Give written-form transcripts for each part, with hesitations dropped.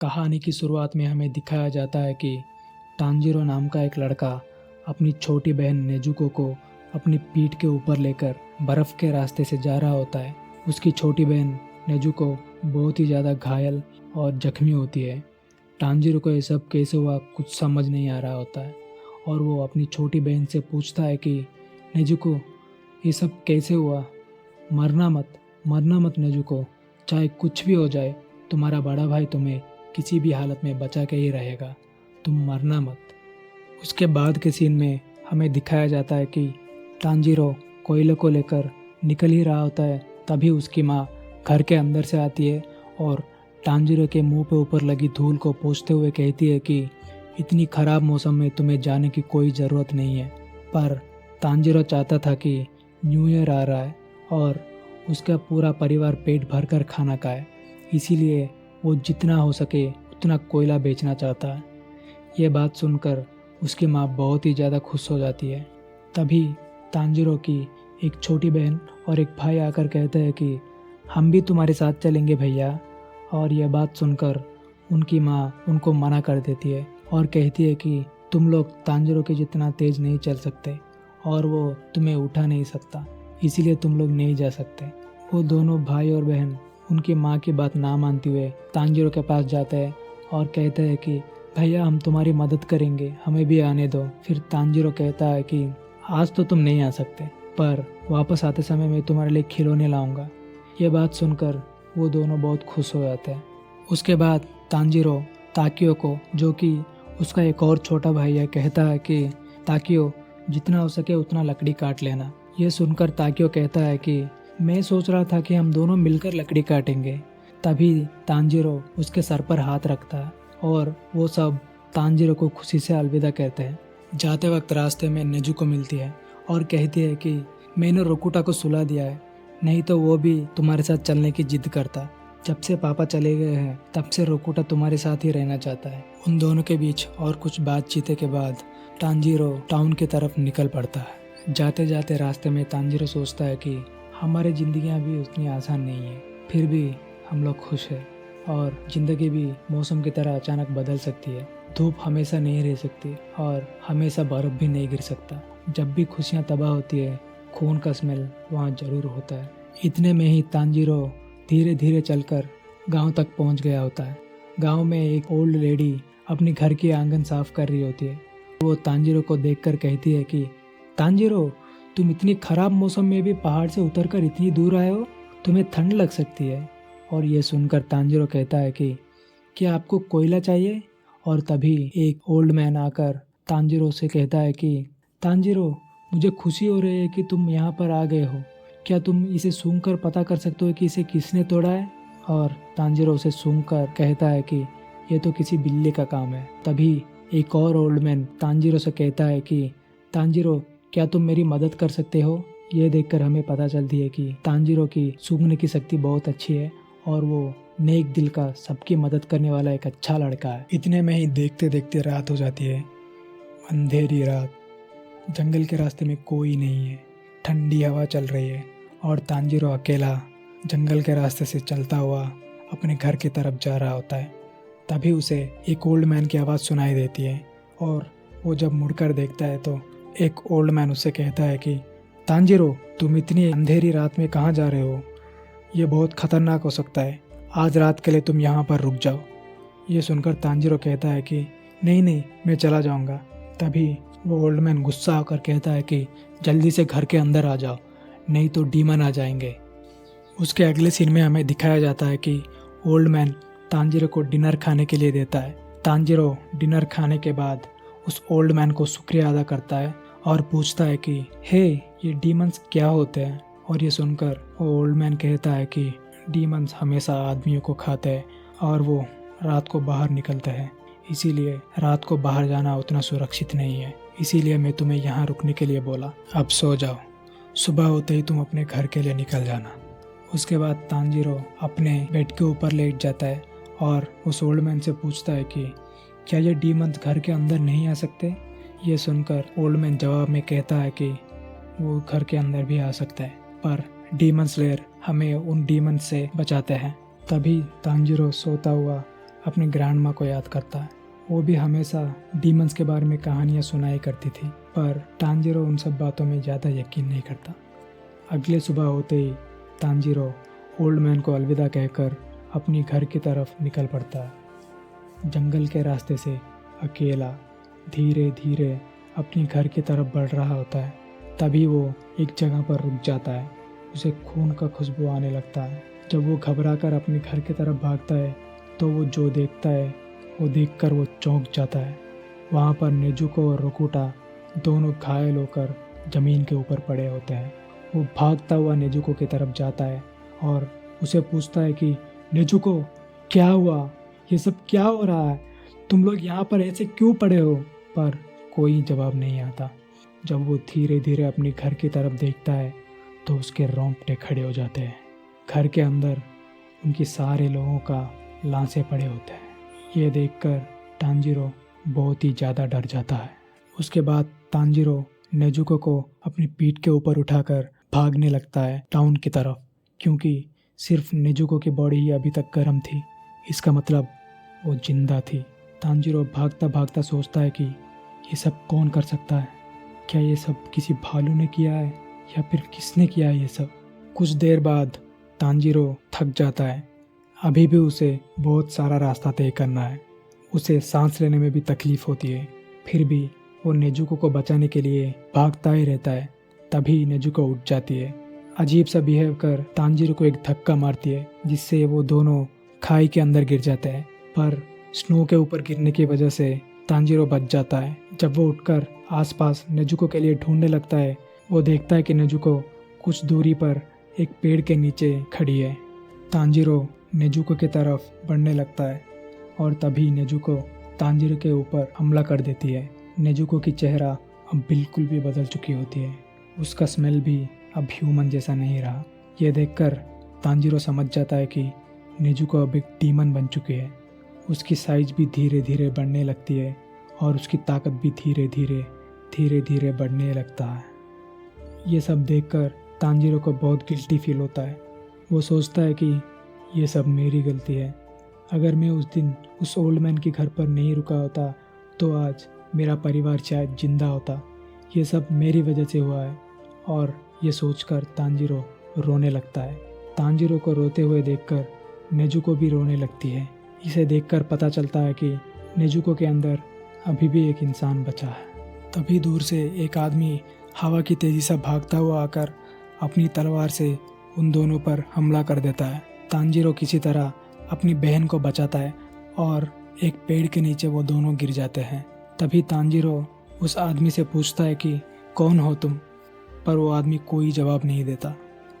कहानी की शुरुआत में हमें दिखाया जाता है कि टांजीरो नाम का एक लड़का अपनी छोटी बहन नेजुको को अपनी पीठ के ऊपर लेकर बर्फ़ के रास्ते से जा रहा होता है। उसकी छोटी बहन नेजुको बहुत ही ज़्यादा घायल और जख्मी होती है। टांजीरो को ये सब कैसे हुआ कुछ समझ नहीं आ रहा होता है और वो अपनी छोटी बहन से पूछता है कि नेजुको, ये सब कैसे हुआ? मरना मत नेजुको, चाहे कुछ भी हो जाए तुम्हारा बड़ा भाई तुम्हें किसी भी हालत में बचा के ही रहेगा, तुम मरना मत। उसके बाद के सीन में हमें दिखाया जाता है कि टांजीरो कोयले को लेकर निकल ही रहा होता है, तभी उसकी माँ घर के अंदर से आती है और टांजीरो के मुंह पे ऊपर लगी धूल को पोंछते हुए कहती है कि इतनी ख़राब मौसम में तुम्हें जाने की कोई ज़रूरत नहीं है। पर टांजीरो चाहता था कि न्यू ईयर आ रहा है और उसका पूरा परिवार पेट भर कर खाना खाए, इसीलिए वो जितना हो सके उतना कोयला बेचना चाहता है। ये बात सुनकर उसकी माँ बहुत ही ज़्यादा खुश हो जाती है। तभी टांजीरो की एक छोटी बहन और एक भाई आकर कहते हैं कि हम भी तुम्हारे साथ चलेंगे भैया। और यह बात सुनकर उनकी माँ उनको मना कर देती है और कहती है कि तुम लोग टांजीरो के जितना तेज़ नहीं चल सकते और वो तुम्हें उठा नहीं सकता, इसीलिए तुम लोग नहीं जा सकते। वो दोनों भाई और बहन उनकी माँ की बात ना मानते हुए टांजीरो के पास जाते हैं और कहते हैं कि भैया हम तुम्हारी मदद करेंगे, हमें भी आने दो। फिर टांजीरो कहता है कि आज तो तुम नहीं आ सकते, पर वापस आते समय मैं तुम्हारे लिए खिलौने लाऊंगा। ये बात सुनकर वो दोनों बहुत खुश हो जाते हैं। उसके बाद टांजीरो ताकियो को, जो कि उसका एक और छोटा भाई है, कहता है कि ताकियो जितना हो सके उतना लकड़ी काट लेना। ये सुनकर ताकियो कहता है कि मैं सोच रहा था कि हम दोनों मिलकर लकड़ी काटेंगे। तभी टांजीरो उसके सर पर हाथ रखता है और वो सब टांजीरो को खुशी से अलविदा कहते हैं। जाते वक्त रास्ते में नेजुको मिलती है और कहती है कि मैंने रोकुटा को सुला दिया है, नहीं तो वो भी तुम्हारे साथ चलने की जिद करता। जब से पापा चले गए हैं तब से रोकुटा तुम्हारे साथ ही रहना चाहता है। उन दोनों के बीच और कुछ बातचीत के बाद टांजीरो टाउन की तरफ निकल पड़ता है। जाते जाते रास्ते में टांजीरो सोचता है कि हमारी ज़िंदगियाँ भी उतनी आसान नहीं है, फिर भी हम लोग खुश हैं और ज़िंदगी भी मौसम की तरह अचानक बदल सकती है। धूप हमेशा नहीं रह सकती और हमेशा बर्फ़ भी नहीं गिर सकता। जब भी खुशियाँ तबाह होती है, खून का स्मेल वहाँ ज़रूर होता है। इतने में ही टांजीरो धीरे धीरे चलकर गांव तक पहुंच गया होता है। गांव में एक ओल्ड लेडी अपनी घर की आंगन साफ कर रही होती है। वो टांजीरो को देखकर कहती है कि टांजीरो, तुम इतनी खराब मौसम में भी पहाड़ से उतरकर इतनी दूर आए हो, तुम्हें ठंड लग सकती है। और ये सुनकर टांजीरो कहता है कि क्या आपको कोयला चाहिए? और तभी एक ओल्ड मैन आकर टांजीरो से कहता है कि टांजीरो, मुझे खुशी हो रही है कि तुम यहाँ पर आ गए हो, क्या तुम इसे सूंघकर पता कर सकते हो कि इसे किसने तोड़ा है? और टांजीरो उसे सूंघकर कहता है कि ये तो किसी बिल्ली का काम है। तभी एक और ओल्ड मैन टांजीरो से कहता है कि टांजीरो, क्या तुम मेरी मदद कर सकते हो? ये देखकर हमें पता चलती है कि टांजीरो की सूंघने की शक्ति बहुत अच्छी है और वो नेक दिल का सबकी मदद करने वाला एक अच्छा लड़का है। इतने में ही देखते देखते रात हो जाती है। अंधेरी रात, जंगल के रास्ते में कोई नहीं है, ठंडी हवा चल रही है और टांजीरो अकेला जंगल के रास्ते से चलता हुआ अपने घर की तरफ जा रहा होता है। तभी उसे एक ओल्ड मैन की आवाज़ सुनाई देती है और वो जब मुड़कर देखता है तो एक ओल्ड मैन उससे कहता है कि टांजीरो, तुम इतनी अंधेरी रात में कहाँ जा रहे हो? ये बहुत खतरनाक हो सकता है, आज रात के लिए तुम यहाँ पर रुक जाओ। ये सुनकर टांजीरो कहता है कि नहीं नहीं, मैं चला जाऊँगा। तभी वो ओल्ड मैन गुस्सा होकर कहता है कि जल्दी से घर के अंदर आ जाओ, नहीं तो डीमन आ जाएंगे। उसके अगले सीन में हमें दिखाया जाता है कि ओल्ड मैन टांजीरो को डिनर खाने के लिए देता है। टांजीरो डिनर खाने के बाद उस ओल्ड मैन को शुक्रिया अदा करता है और पूछता है कि हे, ये डीमंस क्या होते हैं? और ये सुनकर वो ओल्ड मैन कहता है कि डीमंस हमेशा आदमियों को खाते हैं और वो रात को बाहर निकलते हैं, इसीलिए रात को बाहर जाना उतना सुरक्षित नहीं है, इसीलिए मैं तुम्हें यहाँ रुकने के लिए बोला। अब सो जाओ, सुबह होते ही तुम अपने घर के लिए निकल जाना। उसके बाद टांजीरो अपने बेड के ऊपर लेट जाता है और उस ओल्ड मैन से पूछता है कि क्या ये डीमंस घर के अंदर नहीं आ सकते? ये सुनकर ओल्ड मैन जवाब में कहता है कि वो घर के अंदर भी आ सकता है, पर डीमन स्लेयर हमें उन डीमन से बचाते हैं। तभी टांजीरो सोता हुआ अपनी ग्रैंड माँ को याद करता है। वो भी हमेशा डीमंस के बारे में कहानियाँ सुनाई करती थी, पर तांजीरो उन सब बातों में ज़्यादा यकीन नहीं करता। अगले सुबह होते ही तांजीरो ओल्ड मैन को अलविदा कहकर अपनी घर की तरफ निकल पड़ता है। जंगल के रास्ते से अकेला धीरे धीरे अपनी घर की तरफ बढ़ रहा होता है। तभी वो एक जगह पर रुक जाता है। उसे खून का खुशबू आने लगता है। जब वो घबराकर अपने घर की तरफ भागता है तो वो जो देखता है वो देखकर वो चौंक जाता है। वहाँ पर नेजुको और रोकुटा दोनों घायल होकर ज़मीन के ऊपर पड़े होते हैं। वो भागता हुआ नेजुको की तरफ जाता है और उसे पूछता है कि नेजुको, क्या हुआ? ये सब क्या हो रहा है? तुम लोग यहाँ पर ऐसे क्यों पड़े हो? पर कोई जवाब नहीं आता। जब वो धीरे धीरे अपने घर की तरफ देखता है तो उसके रोंगटे खड़े हो जाते हैं। घर के अंदर उनके सारे लोगों का लाशें पड़े होते हैं। ये देखकर तांजीरो बहुत ही ज़्यादा डर जाता है। उसके बाद तांजीरो नेजुको को अपनी पीठ के ऊपर उठाकर भागने लगता है टाउन की तरफ, क्योंकि सिर्फ नेजुको की बॉडी ही अभी तक गर्म थी। इसका मतलब वो जिंदा थी। तांजीरो भागता भागता सोचता है कि ये सब कौन कर सकता है? क्या ये सब किसी भालू ने किया है या फिर किसने किया है ये सब? कुछ देर बाद तांजीरो थक जाता है। अभी भी उसे बहुत सारा रास्ता तय करना है। उसे सांस लेने में भी तकलीफ होती है। फिर भी वो नेजुको को बचाने के लिए भागता ही रहता है। तभी नेजुको उठ जाती है। अजीब सा बिहेव कर तांजीरो को एक धक्का मारती है, जिससे वो दोनों खाई के अंदर गिर जाते हैं। पर स्नो के ऊपर गिरने की वजह से तांजीरो बच जाता है। जब वो उठकर आसपास नेजुको के लिए ढूंढने लगता है, वो देखता है कि नेजुको कुछ दूरी पर एक पेड़ के नीचे खड़ी है। तांजीरो नेजुको की तरफ बढ़ने लगता है और तभी नेजुको तांजीरो के ऊपर हमला कर देती है। नेजुको की चेहरा अब बिल्कुल भी बदल चुकी होती है। उसका स्मेल भी अब ह्यूमन जैसा नहीं रहा। ये देखकर तांजीरो समझ जाता है कि नेजुको अब एक डीमन बन चुकी है। उसकी साइज भी धीरे धीरे बढ़ने लगती है और उसकी ताकत भी धीरे धीरे बढ़ने लगता है। ये सब देखकर तांजीरो को बहुत गिल्टी फील होता है। वो सोचता है कि ये सब मेरी गलती है। अगर मैं उस दिन उस ओल्ड मैन के घर पर नहीं रुका होता तो आज मेरा परिवार शायद जिंदा होता। ये सब मेरी वजह से हुआ है। और ये सोचकर तांजीरो रोने लगता है। तांजीरो को रोते हुए देखकर नेजुको भी रोने लगती है। इसे देखकर पता चलता है कि नेजुको के अंदर अभी भी एक इंसान बचा है। तभी दूर से एक आदमी हवा की तेज़ी से भागता हुआ आकर अपनी तलवार से उन दोनों पर हमला कर देता है। तांजीरो किसी तरह अपनी बहन को बचाता है और एक पेड़ के नीचे वो दोनों गिर जाते हैं। तभी तांजीरो उस आदमी से पूछता है कि कौन हो तुम? पर वो आदमी कोई जवाब नहीं देता।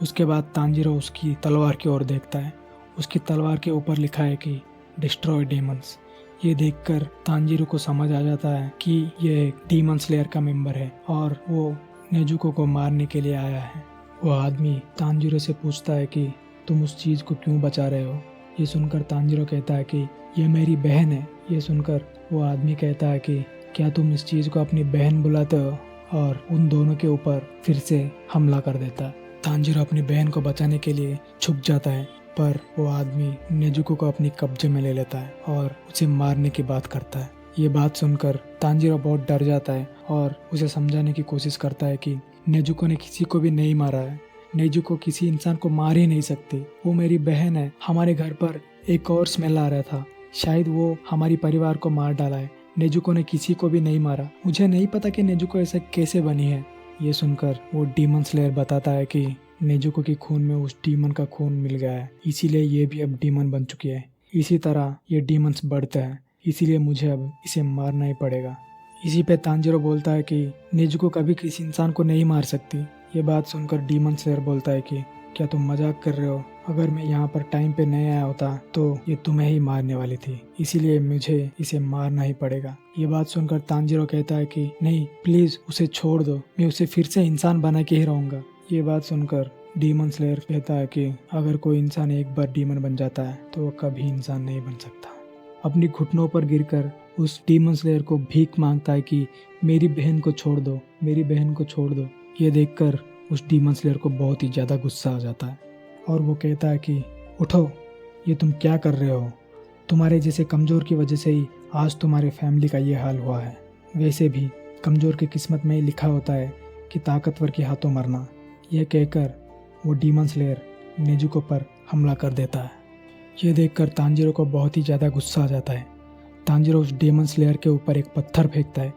उसके बाद तांजीरो उसकी तलवार की ओर देखता है। उसकी तलवार के ऊपर लिखा है कि डिस्ट्रॉय डीमंस। ये देखकर तांजीरो को समझ आ जाता है कि ये एक डीमन स्लेयर का मेंबर है और वो नेजुको को मारने के लिए आया है। वो आदमी तांजीरो से पूछता है कि तुम उस चीज़ को क्यों बचा रहे हो? ये सुनकर तांजीरो कहता है कि ये मेरी बहन है। ये सुनकर वो आदमी कहता है कि क्या तुम इस चीज़ को अपनी बहन बुलाते हो? और उन दोनों के ऊपर फिर से हमला कर देता है। तांजीरो अपनी बहन को बचाने के लिए छुप जाता है, पर वो आदमी नेजुको को अपनी कब्जे में ले लेता है और उसे मारने की बात करता है। ये बात सुनकर तांजीरो बहुत डर जाता है और उसे समझाने की कोशिश करता है कि नेजुको ने किसी को भी नहीं मारा है। नेजुको किसी इंसान को मार ही नहीं सकती। वो मेरी बहन है। हमारे घर पर एक और स्मेल आ रहा था, शायद वो हमारी परिवार को मार डाला है। नेजुको ने किसी को भी नहीं मारा। मुझे नहीं पता कि नेजुको ऐसा कैसे बनी है। ये सुनकर वो डीमन स्लेयर बताता है कि नेजुको के खून में उस डीमन का खून मिल गया है, इसीलिए ये भी अब डीमन बन चुकी है। इसी तरह ये डीमंस बढ़ते हैं, इसीलिए मुझे अब इसे मारना ही पड़ेगा। इसी पे तांजीरो बोलता है कि नेजुको कभी किसी इंसान को नहीं मार सकती। ये बात सुनकर डीमन स्लेयर बोलता है कि क्या तुम मजाक कर रहे हो? अगर मैं यहाँ पर टाइम पे नहीं आया होता तो ये तुम्हें ही मारने वाली थी, इसीलिए मुझे इसे मारना ही पड़ेगा। ये बात सुनकर तांजीरो कहता है कि नहीं, प्लीज उसे छोड़ दो, मैं उसे फिर से इंसान बना के ही रहूंगा। ये बात सुनकर डीमन स्लेयर कहता है कि अगर कोई इंसान एक बार डीमन बन जाता है तो वो कभी इंसान नहीं बन सकता। अपनी घुटनों पर गिरकर उस डीमन स्लेयर को भीख मांगता है कि मेरी बहन को छोड़ दो, मेरी बहन को छोड़ दो। ये देखकर उस डीमन स्लेयर को बहुत ही ज़्यादा गुस्सा आ जाता है और वो कहता है कि उठो, ये तुम क्या कर रहे हो? तुम्हारे जैसे कमज़ोर की वजह से ही आज तुम्हारे फैमिली का ये हाल हुआ है। वैसे भी कमज़ोर की किस्मत में ही लिखा होता है कि ताकतवर के हाथों मरना। यह कहकर वो डीमन स्लेयर नेजुको पर हमला कर देता है। ये देखकर तांजीरो को बहुत ही ज़्यादा गुस्सा आ जाता है। तांजीरो उस डीमन स्लेयर के ऊपर एक पत्थर फेंकता है।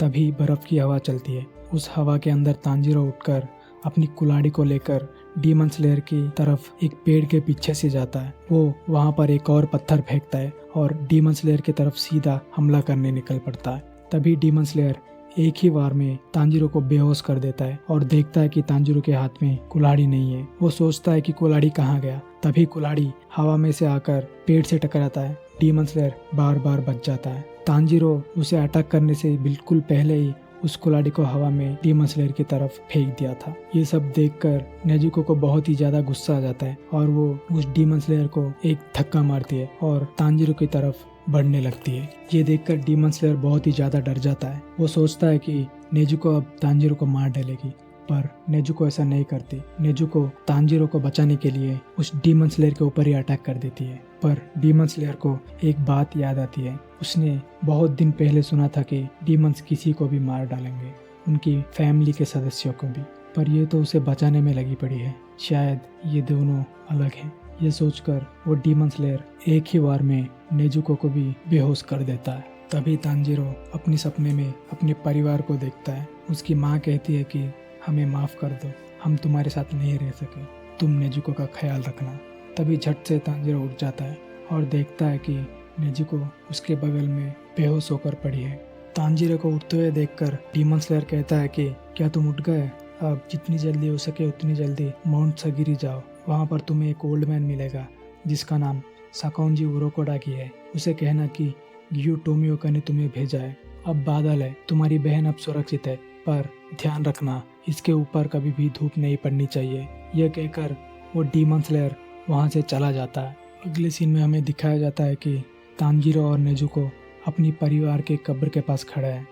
तभी बर्फ़ की हवा चलती है। उस हवा के अंदर तांजीरो उठकर अपनी कुल्हाड़ी को लेकर डीमन स्लेयर की तरफ एक पेड़ के पीछे से जाता है। वो वहाँ पर एक और पत्थर फेंकता है और डीमन स्लेयर की तरफ सीधा हमला करने निकल पड़ता है। तभी डीमन स्लेयर एक ही बार में तांजीरो को बेहोश कर देता है और देखता है कि तांजीरो के हाथ में कुल्हाड़ी नहीं है। वो सोचता है कि कुल्हाड़ी कहाँ गया। तभी कुल्हाड़ी हवा में से आकर पेड़ से टकराता है। डीमन स्लेयर बार बार बच जाता है। तांजीरो उसे अटैक करने से बिल्कुल पहले ही उस कुल्हाड़ी को हवा में डीमन स्लेयर की तरफ फेंक दिया था। ये सब देखकर नेजुको को बहुत ही ज्यादा गुस्सा आ जाता है और वो उस डीमन स्लेयर को एक धक्का मारती है और तांजीरो की तरफ बढ़ने लगती है। ये देखकर डीमन स्लेयर बहुत ही ज्यादा डर जाता है। वो सोचता है कि नेजुको अब तांजीरो को मार डालेगी, पर नेजुको ऐसा नहीं करती। नेजुको तांजीरो को बचाने के लिए उस डीमन स्लेयर के ऊपर ही अटैक कर देती है। पर डीमन स्लेयर को एक बात याद आती है। उसने बहुत दिन पहले सुना था कि डीमंस किसी को भी मार डालेंगे, उनकी फैमिली के सदस्यों को भी। पर ये तो उसे बचाने में लगी पड़ी है। शायद ये दोनों अलग हैं। ये सोचकर वो डीमन स्लेयर एक ही बार में नेजुको को भी बेहोश कर देता है। तभी तांजीरो अपने सपने में अपने परिवार को देखता है। उसकी माँ कहती है कि हमें माफ़ कर दो, हम तुम्हारे साथ नहीं रह सके, तुम नेजुको का ख्याल रखना। तभी झट से तांजीरो उठ जाता है और देखता है कि नेजुको उसके बगल में बेहोश होकर पड़ी है। तांजीरो को उठते हुए देखकर डीमन स्लेयर कहता है कि क्या तुम उठ गए? अब जितनी जल्दी हो सके उतनी जल्दी माउंट सगिरी जाओ। वहाँ पर तुम्हें एक ओल्ड मैन मिलेगा जिसका नाम साकाउंजी उरोकोडाकी है। उसे कहना कि गियू टोमियोका ने तुम्हें भेजा है। अब बादल है, तुम्हारी बहन अब सुरक्षित है, पर ध्यान रखना इसके ऊपर कभी भी धूप नहीं पड़नी चाहिए। यह कहकर वो डीमन स्लेयर वहाँ से चला जाता है। अगले सीन में हमें दिखाया जाता है कि तांजीरो और नेजुको अपनी परिवार के कब्र के पास खड़ा है।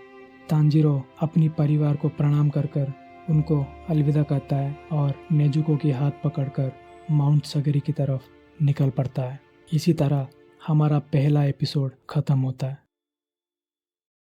तांजीरो अपनी परिवार को प्रणाम कर कर उनको अलविदा कहता है और नेजुको की हाथ पकड़कर माउंट सगरी की तरफ निकल पड़ता है। इसी तरह हमारा पहला एपिसोड खत्म होता है।